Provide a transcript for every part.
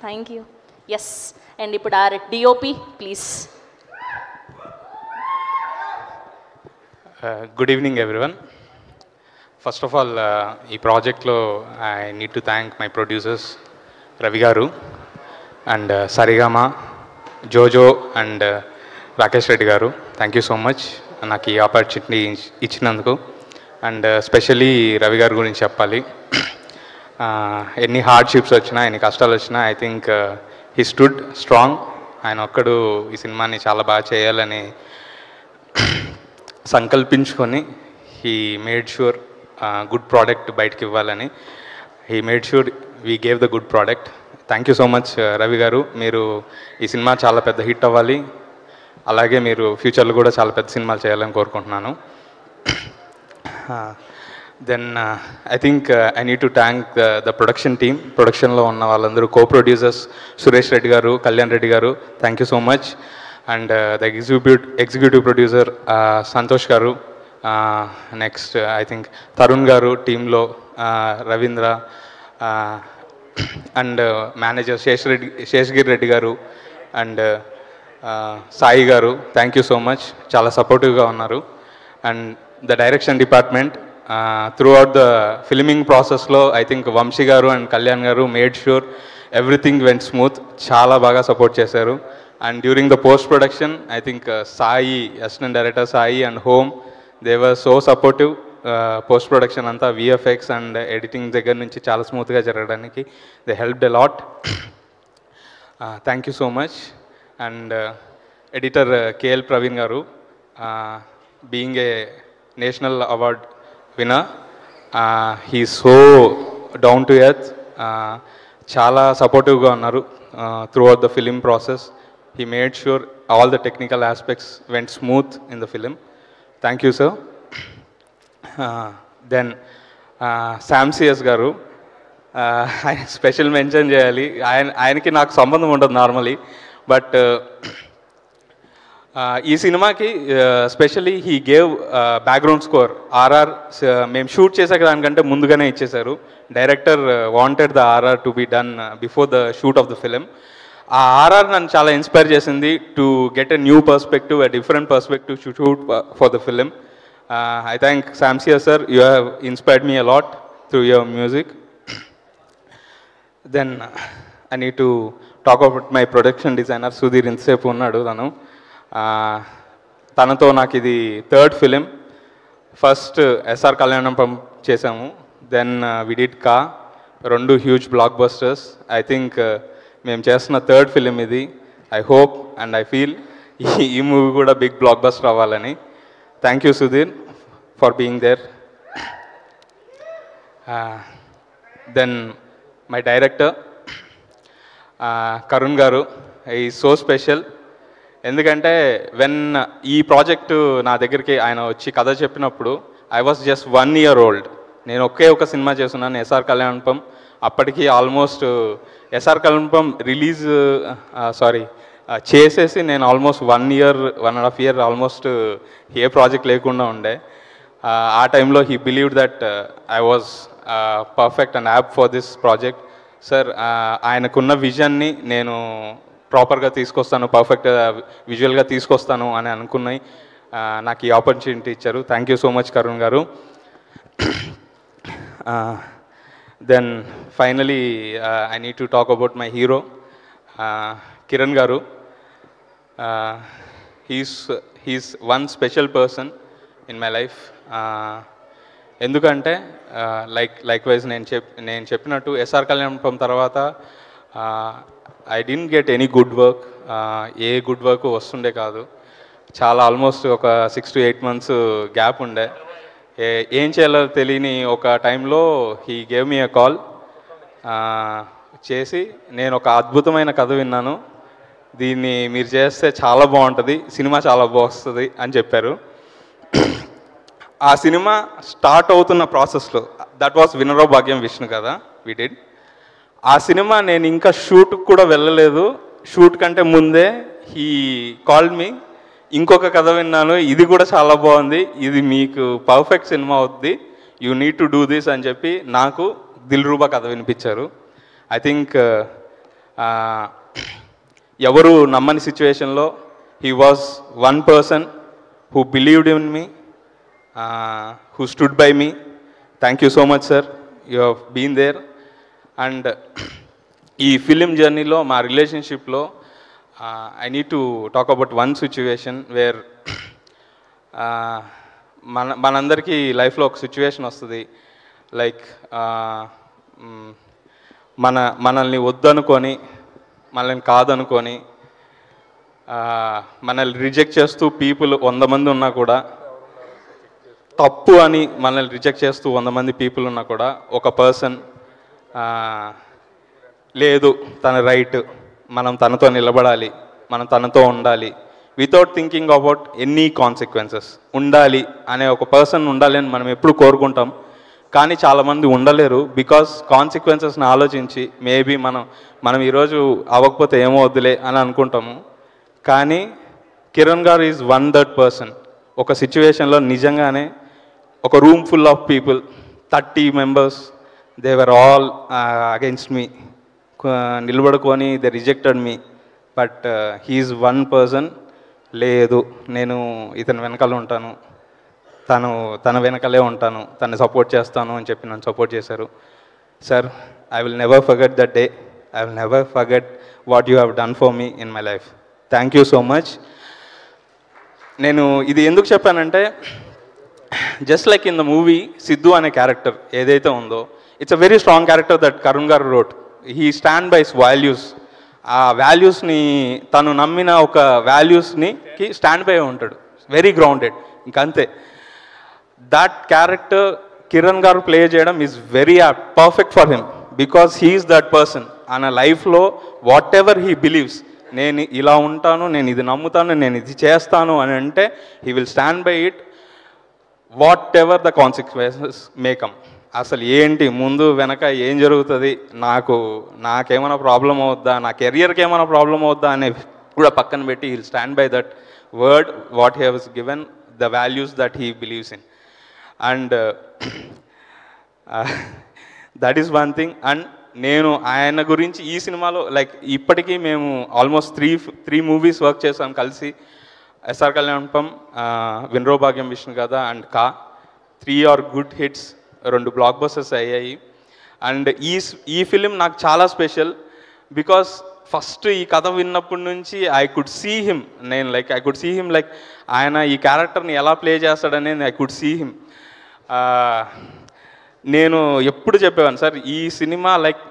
Thank you. Yes, and ఇప్పుడు our DOP please. Good evening everyone. First of all ఈ ప్రాజెక్ట్లో I need to thank my producers Ravi garu and సరిగమ, జోజో and Rakesh Reddy గారు. Thank you so much నాకు ఈ opportunity ఇచ్చినందుకు. And specially Ravi గారి గురించి చెప్పాలి. ఎన్ని హార్డ్షిప్స్ వచ్చినా, ఎన్ని కష్టాలు వచ్చినా, I think he stood strong. ఆయన ఒక్కడు ఈ సినిమాని చాలా బాగా చేయాలని సంకల్పించుకొని he made sure good product బయటకు ఇవ్వాలని. He made sure we gave the good product. Thank you so much Ravi garu. మీరు ఈ సినిమా చాలా పెద్ద హిట్ అవ్వాలి, అలాగే మీరు ఫ్యూచర్లో కూడా చాలా పెద్ద సినిమాలు చేయాలని కోరుకుంటున్నాను. Then I think I need to thank the production team. ప్రొడక్షన్లో ఉన్న వాళ్ళందరూ కో ప్రొడ్యూసర్స్ సురేష్ రెడ్డి గారు, కళ్యాణ్ రెడ్డి గారు, thank you so much. And the executive producer Santosh గారు, నెక్స్ట్ ఐ థింక్ తరుణ్ గారు, టీంలో రవీంద్ర అండ్ మేనేజర్ శేషగిరి రెడ్డి గారు అండ్ సాయి గారు, థ్యాంక్ యూ సో మచ్. చాలా సపోర్టివ్గా ఉన్నారు. And the direction department through out the filming ప్రాసెస్లో ఐ థింక్ వంశీ గారు అండ్ కళ్యాణ్ గారు made sure everything went smooth. చాలా బాగా సపోర్ట్ చేశారు. And during the post production I think Sai, assistant director Sai and home, they were so supportive. Post production అంతా VFX and editing దగ్గర నుంచి చాలా స్మూత్గా జరగడానికి they helped a lot. Thank you so much. And editor KL Praveen గారు, being a national award winner, he so down to earth, చాలా సపోర్టివ్గా ఉన్నారు through out the film process. He made sure all the technical aspects went smooth in the film. Thank you, sir. Then Sam CS garu, special mention cheyali. Ayaniki naaku sambandham undadu normally, but ఈ సినిమాకి specially he gave background score. RR మేము shoot చేసాక దానికంటే ముందుగానే ఇచ్చేశారు. Director wanted the RR to be done before the shoot of the film. ఆ RR నన్ను చాలా ఇన్స్పైర్ చేసింది to get a new perspective, a different perspective to shoot for the film. I thank Sam CS sir, you have inspired me a lot through your music. Then I need to talk about my production designer Sudheer. ఇంతసేపు ఉన్నాడు తను. తనతో నాకు ఇది third film. First SR కళ్యాణం చేసాము, then we did కా, రెండు huge blockbusters. I think మేము చేస్తున్న థర్డ్ ఫిలిం ఇది. I hope and I feel ఈ మూవీ కూడా బిగ్ బ్లాక్ బస్టర్ అవ్వాలని. Thank you Sudheer for being there. Then my director Karun garu, ఈ సో స్పెషల్. ఎందుకంటే వెన్ ఈ ప్రాజెక్టు నా దగ్గరికి ఆయన వచ్చి కథ చెప్పినప్పుడు I was just 1 year old. నేను ఒక సినిమా చేస్తున్నాను, ఎస్ఆర్ కళ్యాణం. అప్పటికి ఆల్మోస్ట్ ఎస్ఆర్ కళ్యాణం రిలీజ్ చేసేసి నేను ఆల్మోస్ట్ 1.5 year ఆల్మోస్ట్ ఏ ప్రాజెక్ట్ లేకుండా ఉండే. ఆ టైంలో he believed that I was perfect and app for this project. Sir, ఆయనకున్న విజన్ని నేను ప్రాపర్గా తీసుకొస్తాను, పర్ఫెక్ట్గా విజువల్గా తీసుకొస్తాను అని అనుకున్నాయి. నాకు ఈ ఆపర్చునిటీ ఇచ్చారు. Thank you so much Karun garu. Then finally I need to talk about my hero Kiran garu. He's one special person in my life. ఎందుకంటే లైక్ వైజ్ నేను చెప్పినట్టు ఎస్ఆర్ కళ్యాణం తర్వాత I didn't get any good work. ఏ గుడ్ వర్క్ వస్తుండే కాదు. చాలా almost ఒక 6 to 8 months gap ఉండే. ఏం చేయాలో తెలియని ఒక టైంలో he gave me a call చేసి, నేను ఒక అద్భుతమైన కథ విన్నాను, దీన్ని మీరు చేస్తే చాలా బాగుంటుంది, సినిమా చాలా బాగుస్తుంది అని చెప్పారు. ఆ సినిమా స్టార్ట్ అవుతున్న ప్రాసెస్లో, దట్ వాస్ వినరో భాగ్యం విష్ణు కదా, వి డిడ్. ఆ సినిమా నేను ఇంకా షూట్కి కూడా వెళ్ళలేదు. షూట్ కంటే ముందే హీ కాల్డ్ మీ, ఇంకొక కథ విన్నాను, ఇది కూడా చాలా బాగుంది, ఇది మీకు పర్ఫెక్ట్ సినిమా అవుద్ది, you need to do this అని చెప్పి నాకు దిల్రూబా కథ వినిపించారు. ఐ థింక్ ఎవరు నమ్మని సిచ్యువేషన్లో he was one person who believed in me, who stood by me. Thank you so much sir, you have been there. And ఈ ఫిలిం జర్నీలో మా రిలేషన్షిప్లో I need to talk about one situation where మనందరికీ లైఫ్లో ఒక situation వస్తుంది, like మనల్ని వద్దనుకొని, మనల్ని కాదనుకొని, మనల్ని రిజెక్ట్ చేస్తూ పీపుల్ 100 మంది ఉన్నా కూడా, తప్పు అని మనల్ని రిజెక్ట్ చేస్తూ 100 మంది పీపుల్ ఉన్నా కూడా, ఒక పర్సన్ లేదు తన రైట్, మనం తనతో నిలబడాలి, మనం తనతో ఉండాలి, without thinking about any consequences ఉండాలి అనే ఒక పర్సన్ ఉండాలి అని మనం ఎప్పుడు కోరుకుంటాం. కానీ చాలామంది ఉండలేరు, బికాస్ కాన్సిక్వెన్సెస్ని ఆలోచించి మేబీ మనం ఈరోజు అవ్వకపోతే ఏమో వద్దులే అని అనుకుంటాము. కానీ కిరణ్ గారు ఈజ్ వన్ దట్ పర్సన్. ఒక సిచ్యువేషన్లో నిజంగానే ఒక room full of people, 30 members, they were all against me, నిలబడుకొని they rejected me. But he's one person, లేదు నేను ఇతని వెనకాల ఉంటాను, తన వెనకాలే ఉంటాను, తనని సపోర్ట్ చేస్తాను అని చెప్పి నన్ను సపోర్ట్ చేశారు. Sir, I will never forget that day, I will never forget what you have done for me in my life. Thank you so much. నేను ఇది ఎందుకు చెప్పానంటే, just like in the movie Siddhu అనే క్యారెక్టర్ ఏదైతే ఉందో, it's a very strong character that Karun garu wrote. He stand by his values. ఆ వాల్యూస్ని, తను నమ్మిన ఒక వాల్యూస్కి స్టాండ్ బై ఉంటాడు, వెరీ గ్రౌండెడ్, ఇంకంతే. That character Kiran garu play చేయడం is very perfect for him, because he's that person. ఆయన లైఫ్లో వాట్ ఎవర్ హీ బిలీవ్స్, నేను ఇలా ఉంటాను, నేను ఇది నమ్ముతాను, నేను ఇది చేస్తాను అని అంటే, he will stand by it what ever the consequences may come. అసలు ఏంటి ముందు వెనక ఏం జరుగుతుంది, నాకేమైనా ప్రాబ్లం అవుద్దా, నా కెరియర్కి ఏమైనా ప్రాబ్లం అవుద్దా అనే కూడా పక్కన పెట్టి he'll stand by that word what he has given, the values that he believes in. And that is one thing. And నేను ఆయన గురించి ఈ సినిమాలో లైక్ ఇప్పటికీ మేము ఆల్మోస్ట్ త్రీ మూవీస్ వర్క్ చేసాం కలిసి. ఎస్ఆర్ కళ్యాణపం, వినరో భాగ్యం విష్ణు కథ అండ్ కా. 3 are good hits, 2 blockbusters అయ్యాయి. అండ్ ఈ ఫిలిం నాకు చాలా స్పెషల్, బికాస్ ఫస్ట్ ఈ కథ విన్నప్పటి నుంచి I could see him, I could see him like ఆయన ఈ క్యారెక్టర్ని ఎలా ప్లే చేస్తాడనేది ఐ కుడ్ సీ హిమ్. నేను ఎప్పుడు చెప్పేవాను, సార్ ఈ సినిమా లైక్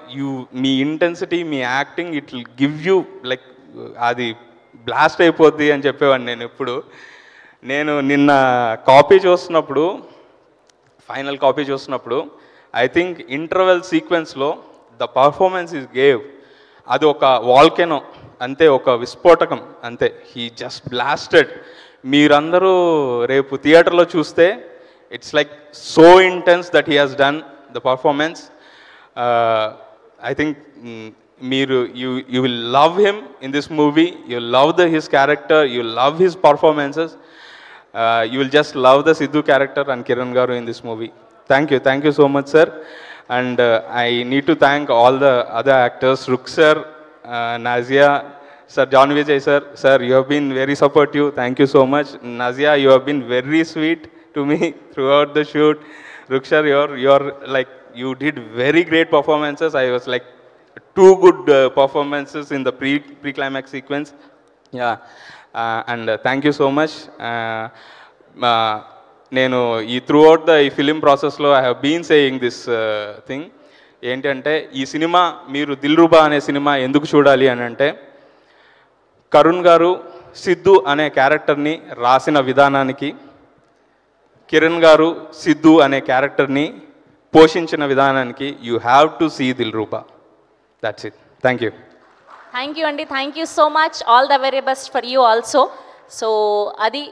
మీ ఇంటెన్సిటీ, మీ acting, it will give you like అది బ్లాస్ట్ అయిపోద్ది అని చెప్పేవాడిని నేను ఎప్పుడు. నేను నిన్న ఫైనల్ కాపీ చూస్తున్నప్పుడు ఐ థింక్ ఇంటర్వెల్ సీక్వెన్స్లో ద పర్ఫార్మెన్స్ ఈజ్ గేవ్, అది ఒక వాల్కెనో అంతే, ఒక విస్ఫోటకం అంతే. He just blasted. మీరందరూ రేపు థియేటర్లో చూస్తే it's like so intense that he has done the performance. I think మీరు you will love him in this movie, you love his character, you love his performances, you will just love the Sidhu character and Kiran garu in this movie. Thank you so much sir. And I need to thank all the other actors, Ruk sir, Nazia sir, John Vijay sir, you have been very supportive, thank you so much. Nazia, you have been very sweet to me throughout the shoot. Ruk sir, you're like, you did very great performances. I was like 2 good performances in the pre-climax sequence. Yeah. And thank you so much. నేను ఈ throughout the ఈ film ప్రాసెస్లో I have been saying this thing ఏంటంటే, ఈ cinema మీరు దిల్రుబా అనే cinema ఎందుకు చూడాలి అని అంటే, కరుణ్ గారు సిద్ధు అనే క్యారెక్టర్ని రాసిన విధానానికి, కిరణ్ గారు సిద్ధు అనే క్యారెక్టర్ని పోషించిన విధానానికి you have to see Dilruba. That's it. Thank you. Thank you అండి, thank you so much. All the very best for you also. So అది